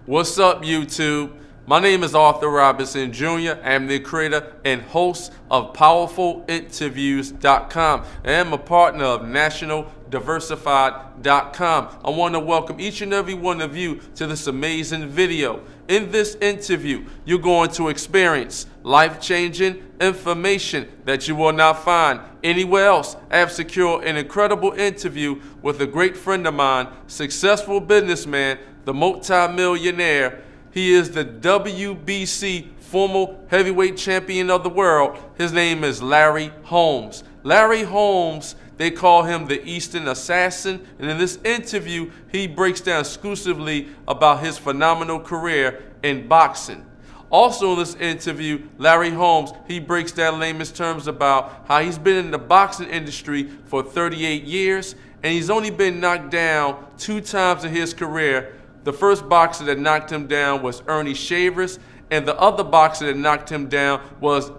What's up, YouTube? My name is Arthur Robinson Jr. I am the creator and host of PowerfulInterviews.com. I am a partner of NationalDiversified.com. I want to welcome each and every one of you to this amazing video. In this interview, you're going to experience life-changing information that you will not find anywhere else. I have secured an incredible interview with a great friend of mine, successful businessman, the multi-millionaire. He is the WBC former heavyweight champion of the world. His name is Larry Holmes. Larry Holmes, they call him the Easton assassin. And in this interview, he breaks down exclusively about his phenomenal career in boxing. Also in this interview, Larry Holmes, he breaks down layman's terms about how he's been in the boxing industry for 38 years, and he's only been knocked down 2 times in his career. The first boxer that knocked him down was Earnee Butler, and the other boxer that knocked him down was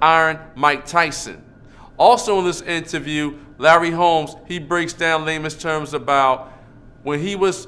Mike Tyson. Also in this interview, Larry Holmes, he breaks down layman's terms about when he was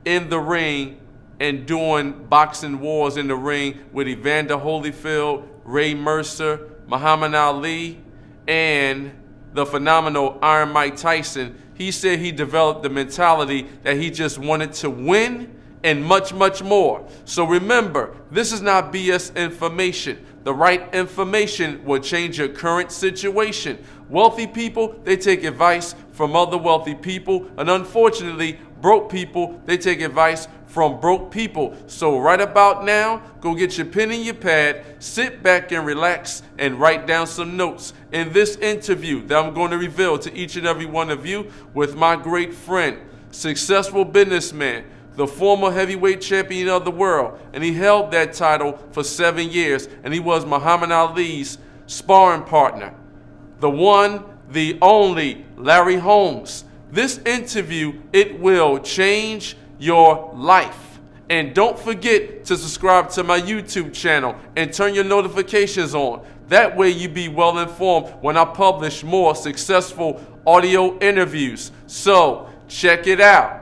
in the ring and doing boxing wars in the ring with Evander Holyfield, Ray Mercer, Muhammad Ali, and the phenomenal Iron Mike Tyson. He said he developed the mentality that he just wanted to win and much, much more. So remember, this is not BS information. The right information will change your current situation. Wealthy people, they take advice from other wealthy people, and unfortunately, broke people, they take advice from broke people. So right about now, go get your pen and your pad, sit back and relax, and write down some notes in this interview that I'm going to reveal to each and every one of you with my great friend, successful businessman, the former heavyweight champion of the world, and he held that title for 7 years, and he was Muhammad Ali's sparring partner. The one, the only, Larry Holmes. This interview, it will change your life. And don't forget to subscribe to my YouTube channel and turn your notifications on. That way you be well informed when I publish more successful audio interviews. So, check it out.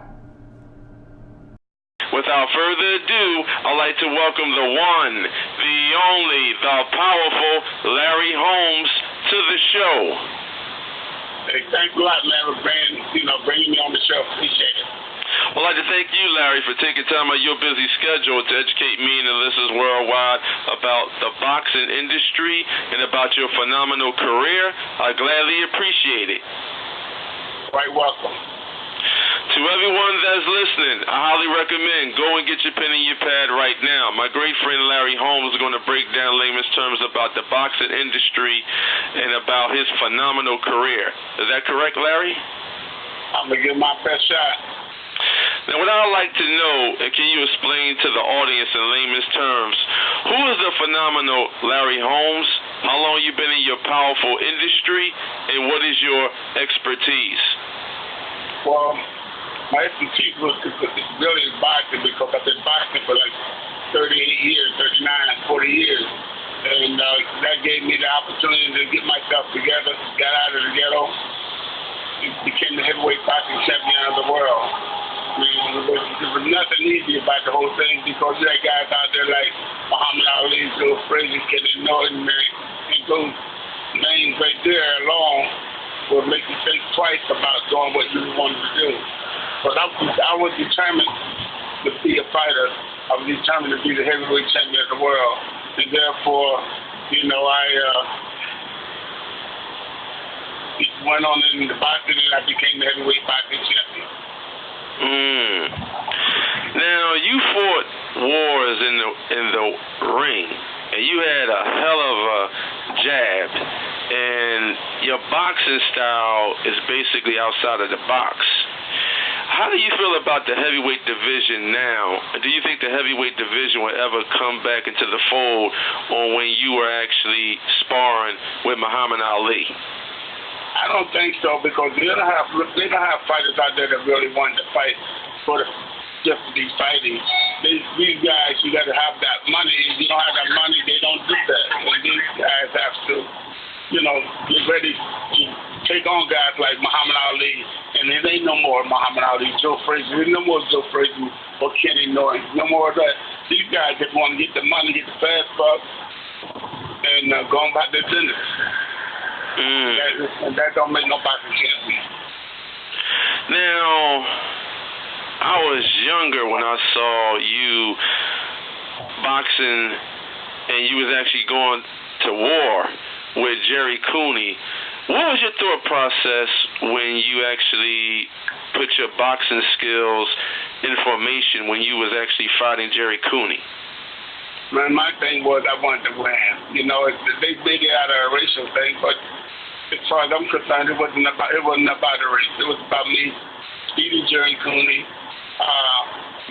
Without further ado, I'd like to welcome the one, the only, the powerful Larry Holmes to the show. Hey, thanks a lot, man, for bringing me on the show. Appreciate it. Well, I'd like to thank you, Larry, for taking time out of your busy schedule to educate me and the listeners worldwide about the boxing industry and about your phenomenal career. I gladly appreciate it. Quite welcome. To everyone that's listening, I highly recommend go and get your pen and your pad right now. My great friend Larry Holmes is going to break down layman's terms about the boxing industry and about his phenomenal career. Is that correct, Larry? I'm going to give my best shot. Now, what I'd like to know, and can you explain to the audience in layman's terms, who is the phenomenal Larry Holmes? How long you been in your powerful industry? And what is your expertise? Well, my expertise was really in boxing because I've been boxing for like 38 years, 39, 40 years. And that gave me the opportunity to get myself together, got out of the ghetto, became the heavyweight boxing champion of the world. I mean, there was nothing easy about the whole thing because you had guys out there like Muhammad Ali, Joe Frazier, Kenny Norton, and those names right there alone will make you think twice about doing what you wanted to do. But I was determined to be a fighter. I was determined to be the heavyweight champion of the world. And therefore, I went on in the boxing and I became the heavyweight boxing champion. Now, you fought wars in the ring, and you had a hell of a jab, and your boxing style is basically outside of the box. How do you feel about the heavyweight division now? Do you think the heavyweight division will ever come back into the fold on when you were actually sparring with Muhammad Ali? I don't think so because they don't have fighters out there that really want to fight for just to be fighting. These guys, you got to have that money. If you don't have that money, they don't do that. And these guys have to, get ready to take on guys like Muhammad Ali, and it ain't no more Muhammad Ali, Joe Frazier. There's no more Joe Frazier or Kenny Norton. No more of that. These guys just want to get the money, get the fast buck, and go on about their business. That don't make no boxing champion. Now, I was younger when I saw you boxing, and you was actually going to war with Jerry Cooney. What was your thought process when you actually put your boxing skills in formation when you was actually fighting Jerry Cooney? Man, my thing was I wanted to win. You know, they made it out of a racial thing, but as far as I'm concerned, it wasn't about a race. It was about me beating Jerry Cooney,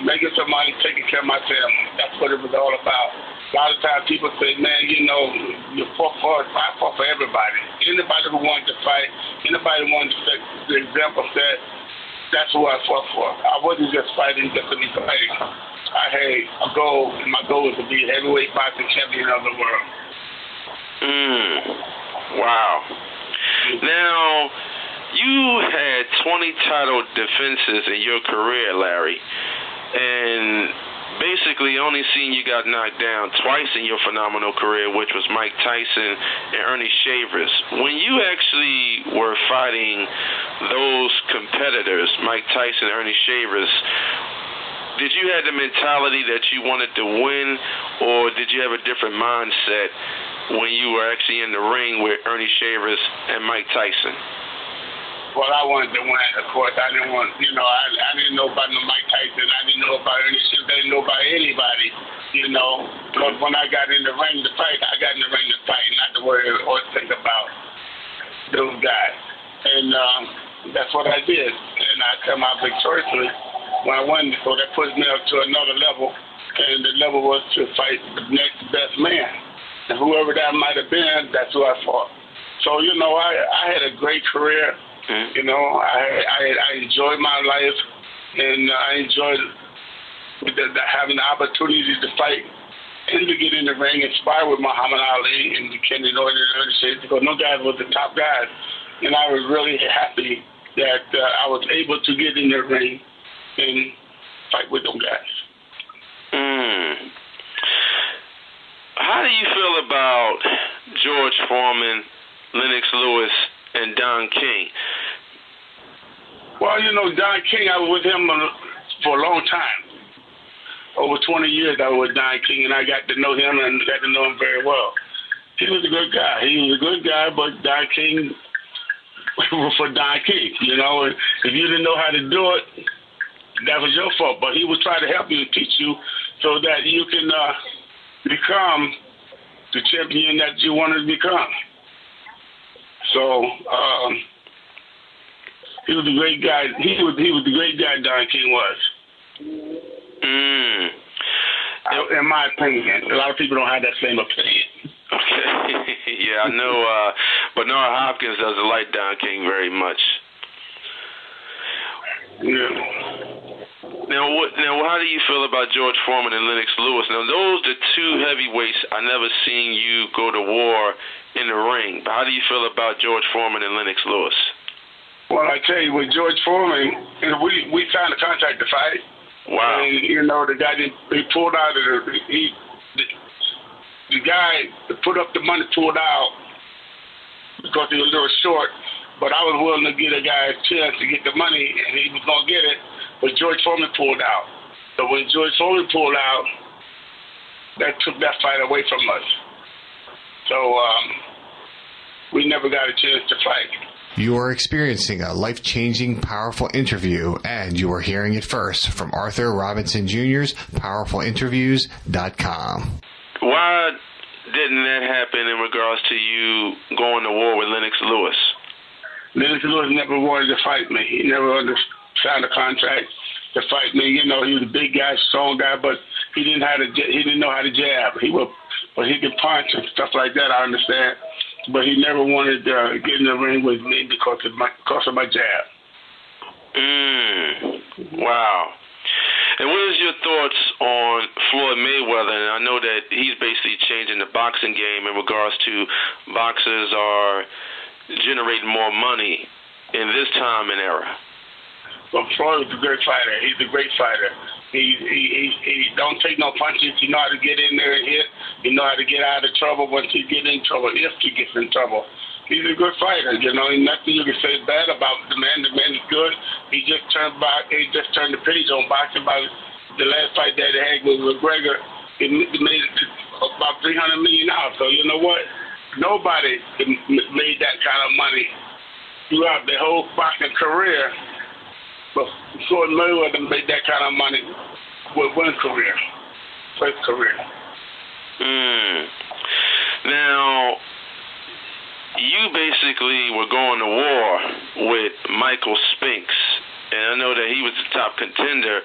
making some money, taking care of my family. That's what it was all about. A lot of times people say, man, you know, you fought for everybody. Anybody who wanted to fight, anybody who wanted to set the example set, that's who I fought for. I wasn't just fighting just to be fighting. I had a goal, and my goal was to be heavyweight boxing champion of the world. Wow. Now, you had 20 title defenses in your career, Larry, and basically only seen you got knocked down twice in your phenomenal career, which was Mike Tyson and Earnee Shavers. When you actually were fighting those competitors, Mike Tyson, Earnee Shavers, did you have the mentality that you wanted to win, or did you have a different mindset when you were actually in the ring with Earnee Shavers and Mike Tyson? Well, I wanted to win, of course. I didn't want, you know, I didn't know about no Mike Tyson. I didn't know about Earnee Shavers. I didn't know about anybody, you know. But when I got in the ring to fight, I got in the ring to fight, not to worry or think about those guys. And that's what I did. And I come out victoriously when I won. So that puts me up to another level. And the level was to fight the next best man. And whoever that might have been, that's who I fought. So, you know, I had a great career. You know, I enjoyed my life, and I enjoyed having the opportunity to fight and to get in the ring and spar with Muhammad Ali and Kenny Norton and Earnee Shavers, because no guys were the top guys. And I was really happy that I was able to get in the ring and fight with them guys. How do you feel about George Foreman, Lennox Lewis, and Don King? Well, you know, Don King, I was with him for a long time. Over 20 years I was with Don King, and I got to know him and got to know him very well. He was a good guy. But Don King was for Don King. You know, if you didn't know how to do it, that was your fault. But he would try to help you and teach you so that you can become the champion that you wanted to become. So he was a great guy. He was the great guy Don King was. In my opinion. A lot of people don't have that same opinion. Okay. Yeah, I know Bernard Hopkins doesn't like Don King very much. Yeah. Now, how do you feel about George Foreman and Lennox Lewis? Now, those are two heavyweights I never seen you go to war in the ring. But how do you feel about George Foreman and Lennox Lewis? Well, I tell you, with George Foreman, we signed a contract to fight. Wow. And, you know, the guy, they pulled out of the guy that put up the money pulled out because he was a little short. But I was willing to give a guy a chance to get the money, and he was going to get it. But George Foreman pulled out. So when George Foreman pulled out, that took that fight away from us. So we never got a chance to fight. You are experiencing a life-changing, powerful interview, and you are hearing it first from Arthur Robinson Jr.'s PowerfulInterviews.com. Why didn't that happen in regards to you going to war with Lennox Lewis? Lennox Lewis never wanted to fight me. He never signed a contract to fight me. You know, he was a big guy, strong guy, but he didn't know how to jab. But he could punch and stuff like that. I understand. But he never wanted to get in the ring with me because of my jab. Wow. And what is your thoughts on Floyd Mayweather? And I know that he's basically changing the boxing game in regards to boxers are generating more money in this time and era. But Floyd was a great fighter. He's a great fighter. He don't take no punches. He know how to get in there and hit. He know how to get out of trouble once he get in trouble, if he gets in trouble. He's a good fighter, you know. Nothing you can say bad about the man. The man is good. He just turned the page on boxing. About the last fight that he had with McGregor, he made about $300 million. So you know what? Nobody made that kind of money throughout their whole boxing career. But Floyd Mayweather made that kind of money with one career, first career. Now, you basically were going to war with Michael Spinks, and I know that he was the top contender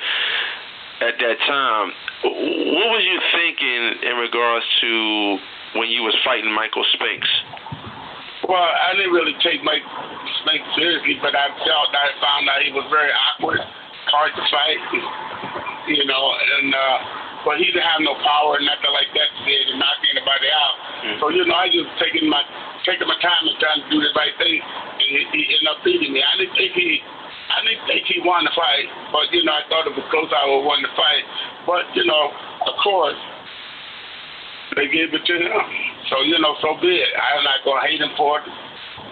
at that time. What was you thinking in regards to when you was fighting Michael Spinks? Well, I didn't really take Mike Spinks seriously, but I found out he was very awkward, hard to fight, you know, and but he didn't have no power, nothing like that to knock anybody out. So, you know, I just taking my time and trying to do the right thing, and he ended up beating me. I didn't think he won the fight, but, you know, I thought it was close. I would won the fight. But, you know, of course, they gave it to him. So, you know, so be it. I'm not going to hate him for it,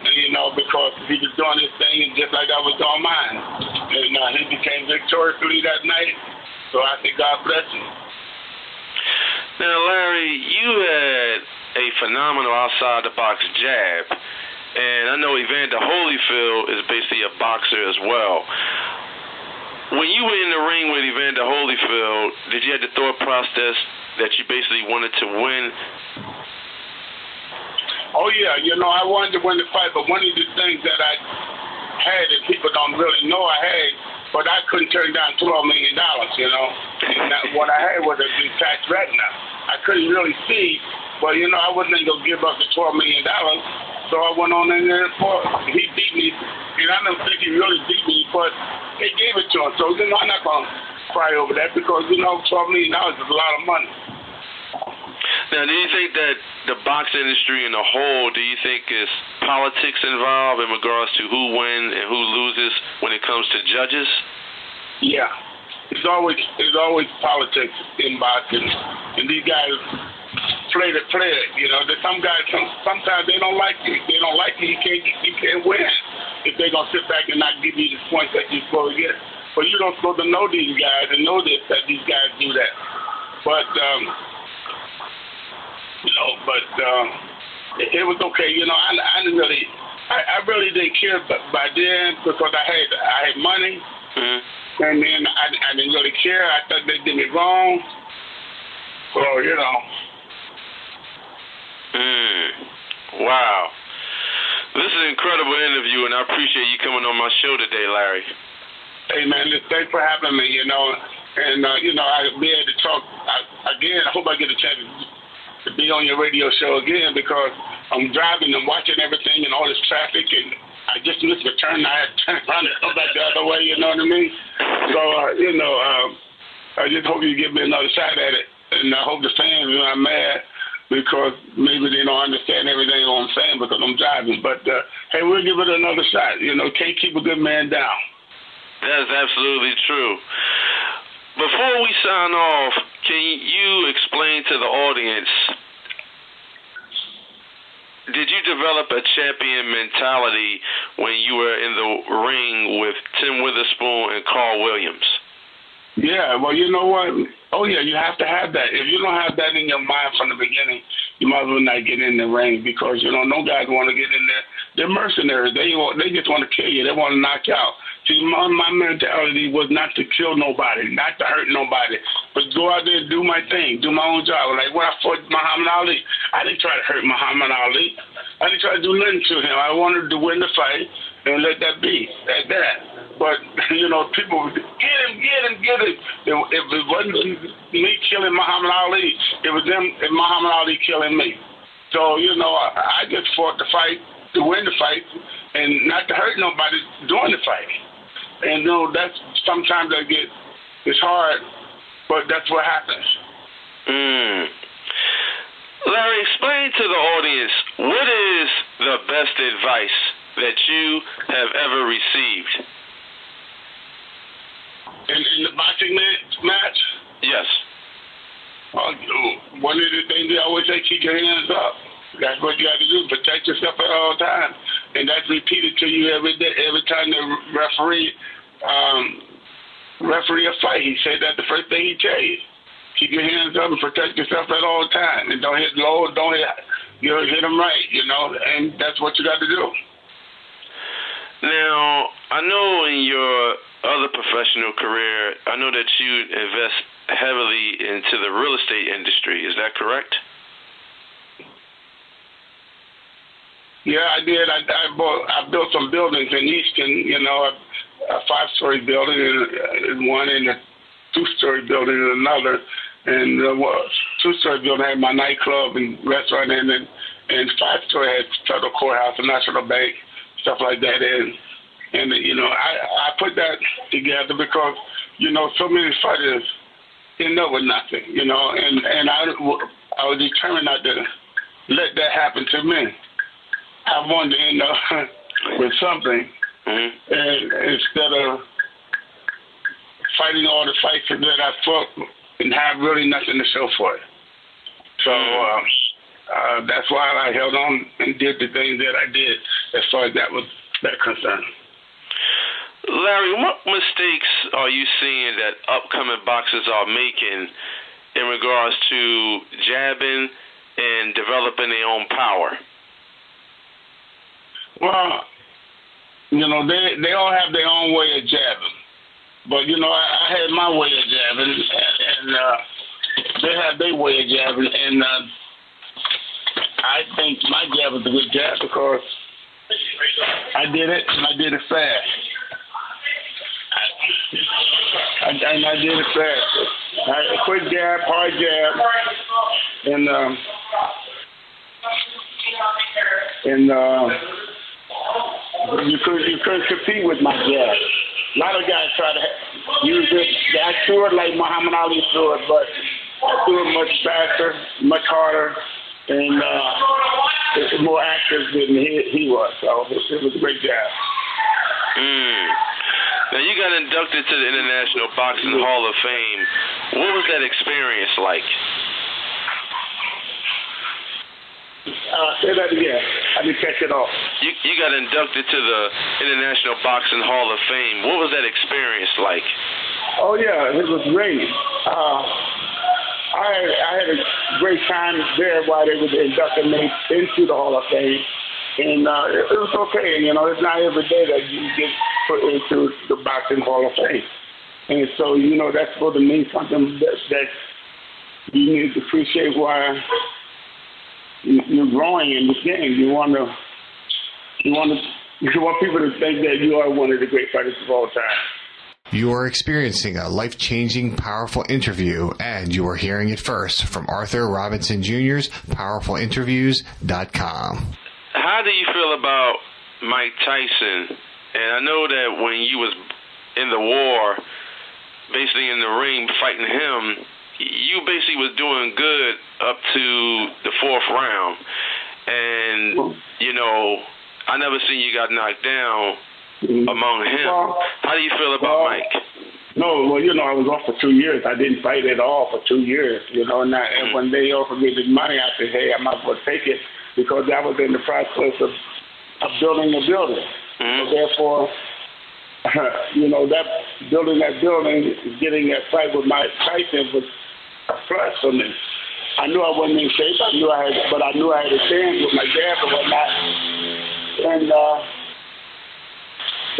you know, because he was doing his thing just like I was doing mine. And he became victoriously that night. So I think God bless him. Now, Larry, you had a phenomenal outside-the-box jab. And I know Evander Holyfield is basically a boxer as well. When you were in the ring with Evander Holyfield, did you have the thought process that you basically wanted to win? Oh, yeah. You know, I wanted to win the fight, but one of the things that I had that people don't really know I had, but I couldn't turn down $12 million, you know. And what I had was a detached retina. I couldn't really see, but, you know, I wasn't going to give up the $12 million. So I went on in there and fought. He beat me, and I don't think he really beat me, but they gave it to him. So, you know, I'm not going to cry over that because, you know, $12 million is a lot of money. Now, do you think that the boxing industry in a whole, do you think is politics involved in regards to who wins and who loses when it comes to judges? Yeah. It's always politics in boxing. And these guys play it. You know, there's some guys, sometimes they don't like you. They don't like you. You can't win if they're going to sit back and not give you the points that you're supposed to get. But you don't supposed to know these guys and know this, that these guys do that. But, you know, it was okay. You know, I really didn't care by then because I had money. Mm-hmm. And then I didn't really care. I thought they did me wrong. So, you know. Wow. This is an incredible interview, and I appreciate you coming on my show today, Larry. Hey, man, thanks for having me, you know. And, you know, I'll be able to talk again. I hope I get a chance to be on your radio show again because I'm driving and watching everything and all this traffic, and I just missed the turn. I had to turn around and go back the other way, you know what I mean? So, you know, I just hope you give me another shot at it. And I hope the fans are not mad because maybe they don't understand everything I'm saying because I'm driving. But, hey, we'll give it another shot. You know, can't keep a good man down. That's absolutely true. Before we sign off, can you explain to the audience, did you develop a champion mentality when you were in the ring with Tim Witherspoon and Carl Williams? Yeah, well, you know what? Oh, yeah, you have to have that. If you don't have that in your mind from the beginning, you might as well not get in the ring because, you know, no guys want to get in there. They're mercenaries. They just want to kill you. They want to knock you out. See, my mentality was not to kill nobody, not to hurt nobody, but go out there and do my thing, do my own job. Like when I fought Muhammad Ali, I didn't try to hurt Muhammad Ali. I didn't try to do nothing to him. I wanted to win the fight and let that be at that. But, you know, people would get him. If it wasn't me killing Muhammad Ali, it was them and Muhammad Ali killing me. So, you know, I just fought the fight to win the fight and not to hurt nobody during the fight. And, you know, that's sometimes it's hard, but that's what happens. Larry, explain to the audience, what is the best advice that you have ever received? In the boxing match? Yes. One of the things they always say, keep your hands up. That's what you got to do. Protect yourself at all times. And that's repeated to you every day. Every time the referee a fight, he said that the first thing he tell you. Keep your hands up and protect yourself at all times. And don't hit low, don't hit, hit them right, and that's what you got to do. Now, I know in your other professional career, I know that you invest heavily into the real estate industry. Is that correct? Yeah, I did. I built some buildings in Easton, a 5-story building in one and a 2-story building in another. And the 2-story building had my nightclub and restaurant in it, and 5-story had federal courthouse and national bank, stuff like that in. And, I put that together because, so many fighters end up with nothing, and I was determined not to let that happen to me. I wanted to end up with something, and instead of fighting all the fights that I fought and have really nothing to show for it. So that's why I held on and did the things that I did as far as that was concerned. Larry, what mistakes are you seeing that upcoming boxers are making in regards to jabbing and developing their own power? Well, they all have their own way of jabbing. But, I had my way of jabbing, and they have their way of jabbing. And I think my jab was a good jab because I did it, and I did it fast. And I did it fast. A quick jab, hard jab, and you couldn't compete with my jab. A lot of guys try to use this. I threw it like Muhammad Ali threw it, but I threw it much faster, much harder, and more active than he was. So it was a great jab. Now, you got inducted to the International Boxing Hall of Fame. What was that experience like? Say that again. I didn't catch it off. You got inducted to the International Boxing Hall of Fame. What was that experience like? Oh, yeah, it was great. I had a great time there while they were inducting me into the Hall of Fame. And it was okay. It's not every day that you get put into the Boxing Hall of Fame. And so, that's supposed to mean something that you need to appreciate why you're growing in this game. You want people to think that you are one of the great fighters of all time. You are experiencing a life-changing, powerful interview, and you are hearing it first from Arthur Robinson Jr.'s PowerfulInterviews.com. How do you feel about Mike Tyson? And I know that when you was in the war, basically in the ring fighting him, you basically was doing good up to the 4th round. And, I never seen you got knocked down among him. How do you feel about Mike? No, I was off for 2 years. I didn't fight at all for 2 years, and when they offered me the money, I said, hey, I might as well take it because I was in the process of building a building. So therefore, that building, getting that fight with Mike Tyson was a plus for me. I knew I wasn't in shape. I knew I had a chance with my jab and whatnot,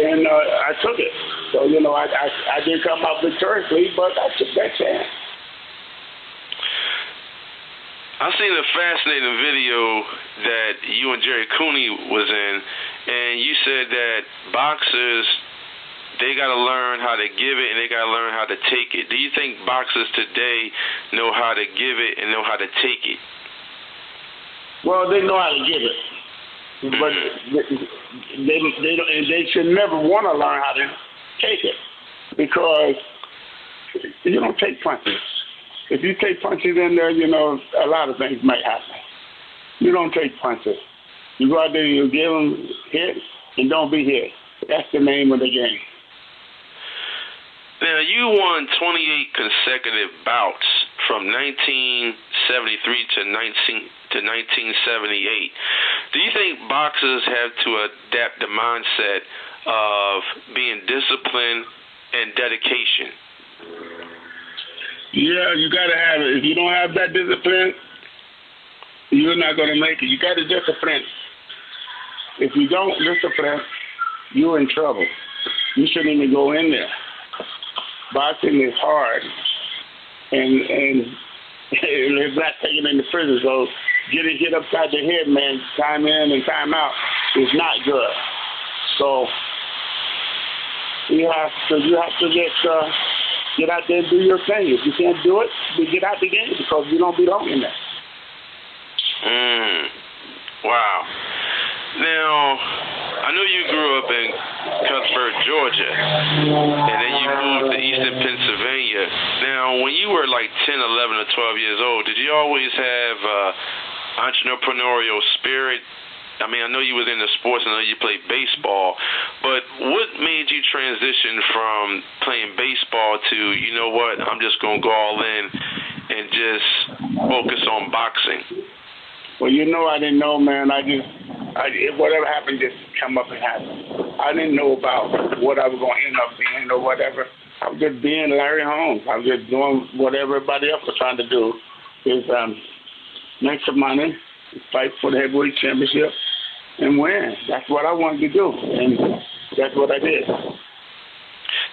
and I took it. So I didn't come out victoriously, but I took that chance. I seen a fascinating video that you and Jerry Cooney was in, and you said that boxers, they got to learn how to give it and they got to learn how to take it. Do you think boxers today know how to give it and know how to take it? Well, they know how to give it, but they don't, and they should never want to learn how to take it because you don't take punches. If you take punches in there, a lot of things might happen. You don't take punches. You go out there and you give them hit and don't be hit. That's the name of the game. Now, you won 28 consecutive bouts from 1973 to 1978. Do you think boxers have to adapt the mindset of being disciplined and dedication? Yeah, you got to have it. If you don't have that discipline, you're not going to make it. You got to discipline. If you don't discipline, you're in trouble. You shouldn't even go in there. Boxing is hard, and it's not taken into prison. So getting hit upside the head, man, time in and time out, is not good. So you have to just get out there and do your thing. If you can't do it, then get out the game because you don't belong in there. Wow. Now, I know you grew up in Cuthbert, Georgia, and then you moved to Easton, Pennsylvania. Now, when you were like 10, 11, or 12 years old, did you always have entrepreneurial spirit? I mean, I know you was into sports, I know you played baseball, but what made you transition from playing baseball to, you know what, I'm just going to go all in and just focus on boxing? Well, you know, I didn't know, man. Whatever happened just come up and happen. I didn't know about what I was going to end up being or whatever. I was just being Larry Holmes. I was just doing what everybody else was trying to do, is make some money, fight for the heavyweight championship, and win. That's what I wanted to do, and that's what I did.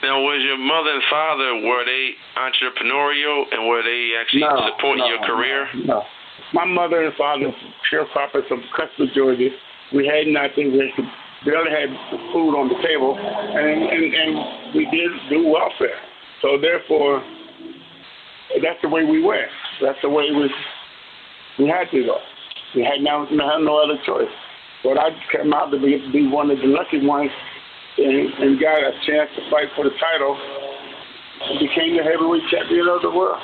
Now, was your mother and father, were they entrepreneurial, and were they actually supporting your career? No. My mother and father, sharecroppers from Cuthbert, Georgia. We had nothing. We barely had food on the table, and we did do welfare. So therefore, that's the way we went. That's the way we had to go. We had no other choice. But I came out to be one of the lucky ones and got a chance to fight for the title and became the heavyweight champion of the world.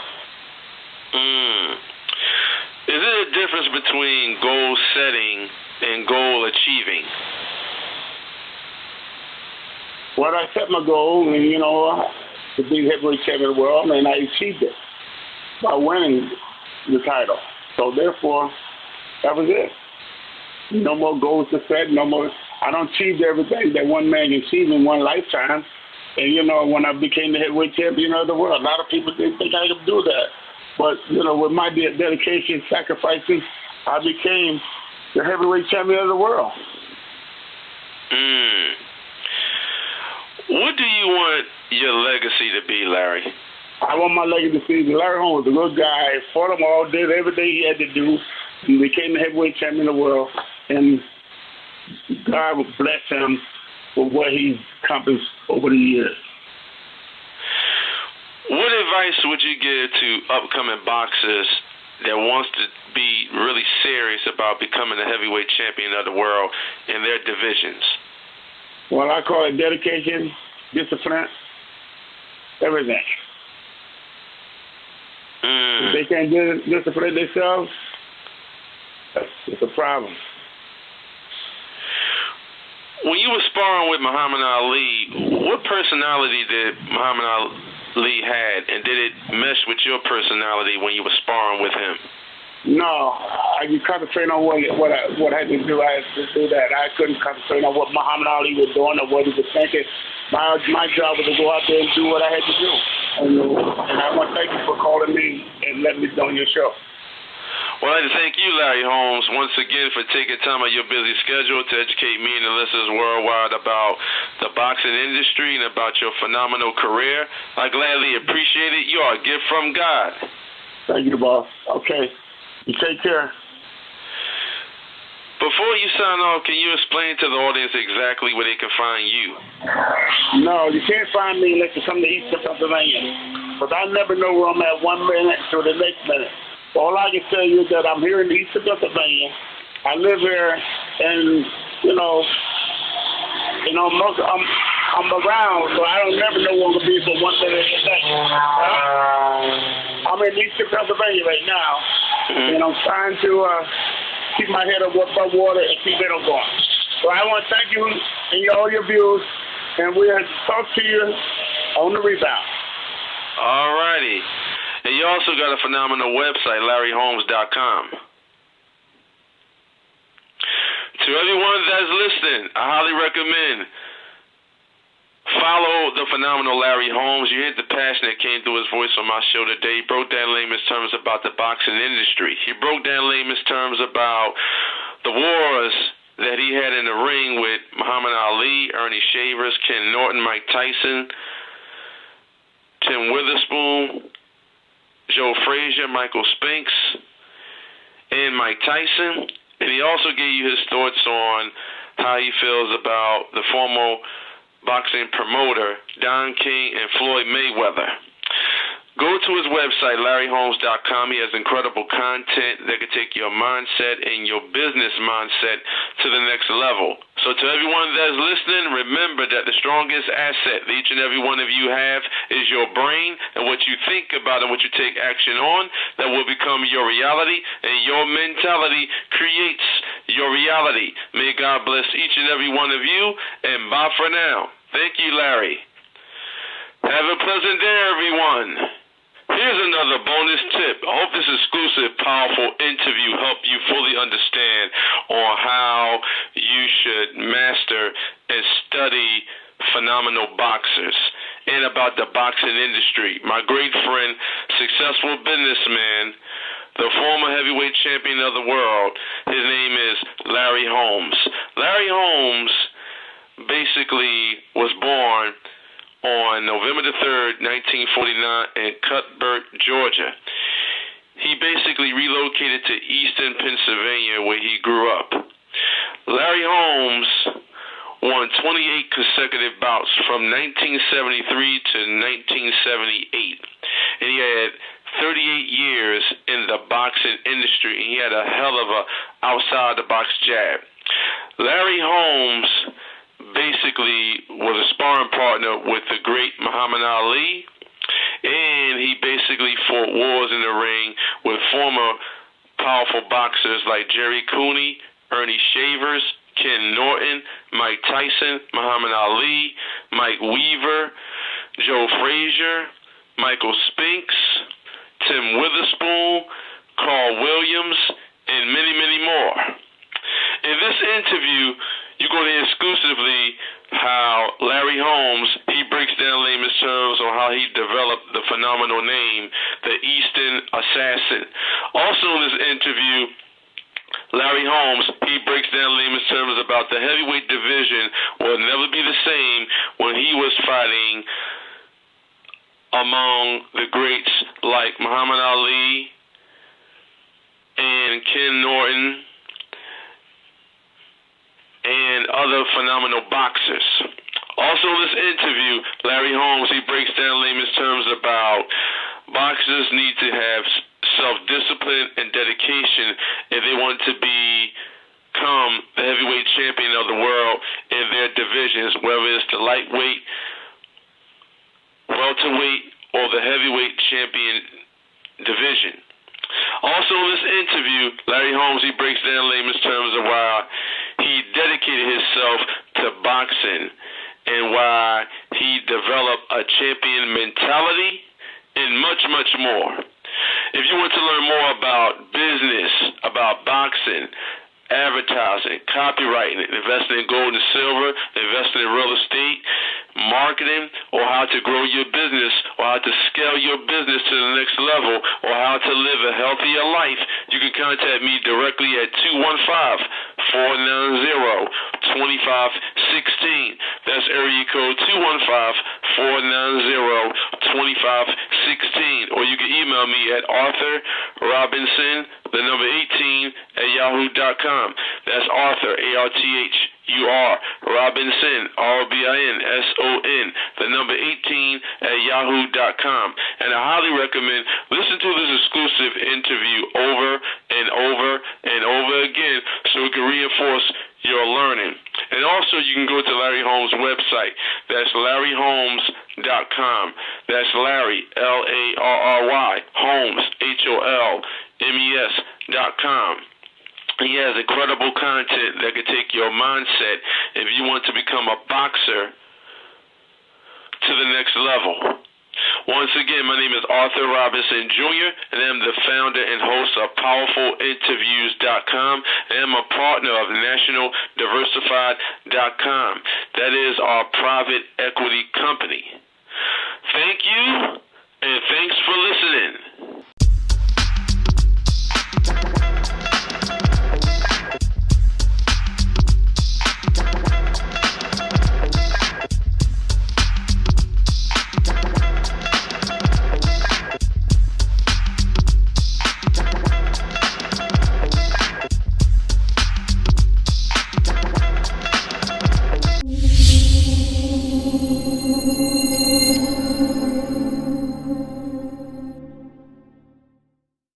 Is there a difference between goal setting and goal achieving? Well, I set my goal, and to be heavyweight champion of the world, and I achieved it by winning the title. So therefore, that was it. No more goals to set. No more. I don't achieve everything that one man can achieve in one lifetime. And when I became the heavyweight champion of the world, a lot of people didn't think I could do that. But, with my dedication, sacrificing, I became the heavyweight champion of the world. What do you want your legacy to be, Larry? I want my legacy to be Larry Holmes was a good guy, fought them all, did everything he had to do, and became the heavyweight champion of the world. And God will bless him for what he's accomplished over the years. What advice would you give to upcoming boxers that wants to be really serious about becoming a heavyweight champion of the world in their divisions? Well, I call it dedication, discipline, everything. If they can't discipline themselves, it's a problem. When you were sparring with Muhammad Ali, what personality did Muhammad Ali had, and did it mesh with your personality when you were sparring with him? No, I could concentrate on what I had to do. I had to do that. I couldn't concentrate on what Muhammad Ali was doing or what he was thinking. My job was to go out there and do what I had to do. And I want to thank you for calling me and letting me be on your show. Well, I'd like to thank you, Larry Holmes, once again for taking time out of your busy schedule to educate me and the listeners worldwide about the boxing industry and about your phenomenal career. I gladly appreciate it. You are a gift from God. Thank you, boss. Okay. You take care. Before you sign off, can you explain to the audience exactly where they can find you? No, you can't find me unless you come to Easton, Pennsylvania. Because I never know where I'm at 1 minute to the next minute. All I can tell you is that I'm here in Easton, Pennsylvania. I live here, and I'm around, so I don't never know where I'm gonna be for 1 minute to the next. I'm in Easton, Pennsylvania right now, and I'm trying to keep my head above water and keep it on going. So I want to thank you and all your viewers, and we'll talk to you on the rebound. All righty. And you also got a phenomenal website, LarryHolmes.com. To everyone that's listening, I highly recommend follow the phenomenal Larry Holmes. You heard the passion that came through his voice on my show today. He broke down layman's terms about the boxing industry. He broke down layman's terms about the wars that he had in the ring with Muhammad Ali, Earnee Shavers, Ken Norton, Mike Tyson, Tim Witherspoon, Joe Frazier, Michael Spinks, and Mike Tyson. And he also gave you his thoughts on how he feels about the former boxing promoter, Don King and Floyd Mayweather. Go to his website, LarryHolmes.com. He has incredible content that can take your mindset and your business mindset to the next level. So to everyone that's listening, remember that the strongest asset that each and every one of you have is your brain, and what you think about and what you take action on, that will become your reality, and your mentality creates your reality. May God bless each and every one of you, and bye for now. Thank you, Larry. Have a pleasant day, everyone. Here's another bonus tip. I hope this exclusive, powerful interview helped you fully understand on how you should master and study phenomenal boxers and about the boxing industry. My great friend, successful businessman, the former heavyweight champion of the world, his name is Larry Holmes. Larry Holmes basically was born on November the 3rd, 1949 in Cuthbert, Georgia. He basically relocated to Easton, Pennsylvania, where he grew up. Larry Holmes won 28 consecutive bouts from 1973 to 1978. And he had 38 years in the boxing industry, and he had a hell of a outside-the-box jab. Larry Holmes basically was a sparring partner with the great Muhammad Ali, and he basically fought wars in the ring with former powerful boxers like Jerry Cooney, Earnee Shavers, Ken Norton, Mike Tyson, Muhammad Ali, Mike Weaver, Joe Frazier, Michael Spinks, Tim Witherspoon, Carl Williams, and many, many more. In this interview, you're going to hear exclusively how Larry Holmes, he breaks down layman's terms on how he developed the phenomenal name, the Easton Assassin. Also in this interview, Larry Holmes, he breaks down layman's terms about the heavyweight division will never be the same when he was fighting among the greats like Muhammad Ali and Ken Norton and other phenomenal boxers. Also in this interview, Larry Holmes, he breaks down layman's terms about boxers need to have self-discipline and dedication if they want to become the heavyweight champion of the world in their divisions, whether it's the lightweight, welterweight, or the heavyweight champion division. Also in this interview, Larry Holmes, he breaks down layman's terms of why he dedicated himself to boxing and why he developed a champion mentality and much, much more. If you want to learn more about business, about boxing, advertising, copywriting, investing in gold and silver, investing in real estate, marketing, or how to grow your business, or how to scale your business to the next level, or how to live a healthier life, you can contact me directly at 215-490-2516. That's area code 215-490-2516. Or you can email me at arthurrobinson, the number 18, at yahoo.com. That's Arthur, ARTHUR, Robinson, ROBINSON, the number 18, at yahoo.com. And I highly recommend listen to this exclusive interview over and over and over again so it can reinforce your learning. And also you can go to Larry Holmes' website. That's LarryHolmes.com. That's Larry, Larry, Holmes, HOLMES.com. He has incredible content that can take your mindset if you want to become a boxer to the next level. Once again, my name is Arthur Robinson Jr., and I'm the founder and host of PowerfulInterviews.com, and I'm a partner of NationalDiversified.com. That is our private equity company. Thank you, and thanks for listening.